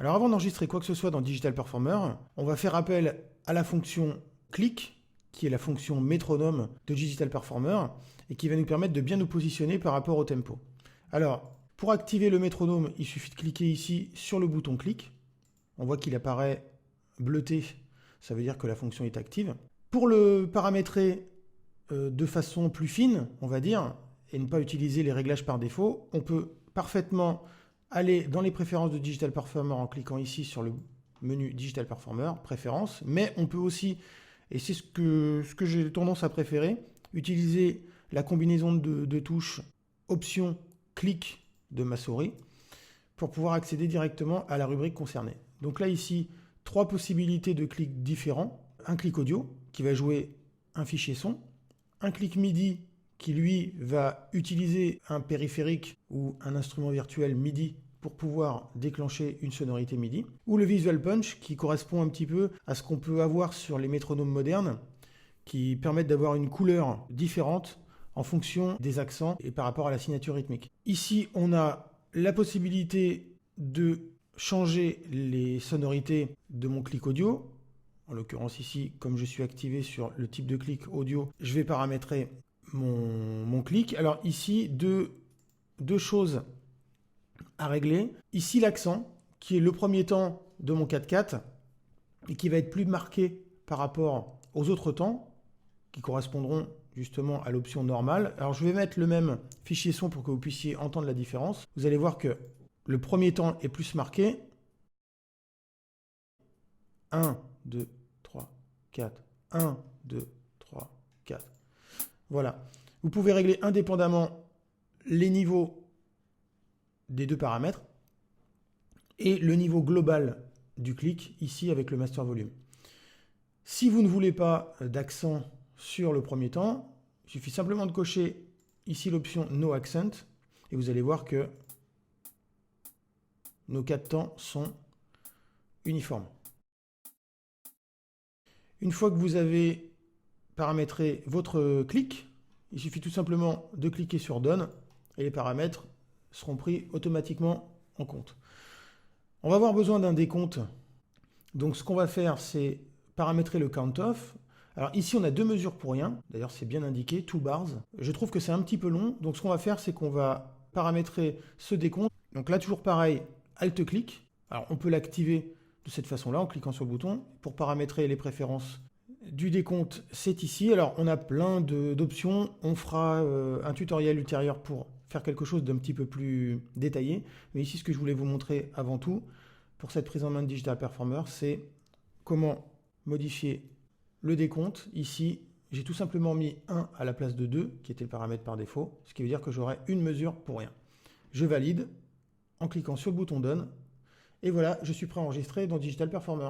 Alors avant d'enregistrer quoi que ce soit dans Digital Performer, on va faire appel à la fonction click, qui est la fonction métronome de Digital Performer, et qui va nous permettre de bien nous positionner par rapport au tempo. Alors, pour activer le métronome, il suffit de cliquer ici sur le bouton clic. On voit qu'il apparaît bleuté, ça veut dire que la fonction est active. Pour le paramétrer de façon plus fine, on va dire, et ne pas utiliser les réglages par défaut, on peut parfaitement aller dans les préférences de Digital Performer en cliquant ici sur le menu Digital Performer, préférences, mais on peut aussi, et c'est ce que j'ai tendance à préférer, utiliser la combinaison de touches option clic de ma souris pour pouvoir accéder directement à la rubrique concernée. Donc là ici, 3 possibilités de clics différents. Un clic audio qui va jouer un fichier son, un clic MIDI qui lui va utiliser un périphérique ou un instrument virtuel MIDI pour pouvoir déclencher une sonorité MIDI, ou le Visual Punch qui correspond un petit peu à ce qu'on peut avoir sur les métronomes modernes qui permettent d'avoir une couleur différente en fonction des accents et par rapport à la signature rythmique. Ici, on a la possibilité de changer les sonorités de mon clic audio. En l'occurrence ici, comme je suis activé sur le type de clic audio, je vais paramétrer mon clic. Alors ici, deux choses à régler. Ici, l'accent, qui est le premier temps de mon 4/4 et qui va être plus marqué par rapport aux autres temps, qui correspondront justement à l'option normale. Alors je vais mettre le même fichier son pour que vous puissiez entendre la différence. Vous allez voir que le premier temps est plus marqué. 1, 2, 3, 4. 1, 2, 3, 4. Voilà. Vous pouvez régler indépendamment les niveaux des deux paramètres et le niveau global du clic ici avec le master volume. Si vous ne voulez pas d'accent sur le premier temps, il suffit simplement de cocher ici l'option No Accent et vous allez voir que nos 4 temps sont uniformes. Une fois que vous avez paramétré votre clic, il suffit tout simplement de cliquer sur Done et les paramètres seront pris automatiquement en compte. On va avoir besoin d'un décompte. Donc ce qu'on va faire, c'est paramétrer le count off. Alors ici, on a 2 mesures pour rien. D'ailleurs, c'est bien indiqué, 2 bars. Je trouve que c'est un petit peu long. Donc ce qu'on va faire, c'est qu'on va paramétrer ce décompte. Donc là, toujours pareil, Alt-clic. Alors on peut l'activer de cette façon-là, en cliquant sur le bouton. Pour paramétrer les préférences du décompte, c'est ici. Alors on a plein d'options. On fera un tutoriel ultérieur pour faire quelque chose d'un petit peu plus détaillé. Mais ici, ce que je voulais vous montrer avant tout, pour cette prise en main de Digital Performer, c'est comment modifier le décompte. Ici, j'ai tout simplement mis 1 à la place de 2, qui était le paramètre par défaut, ce qui veut dire que j'aurai une mesure pour rien. Je valide en cliquant sur le bouton Done, et voilà, je suis prêt à enregistrer dans Digital Performer.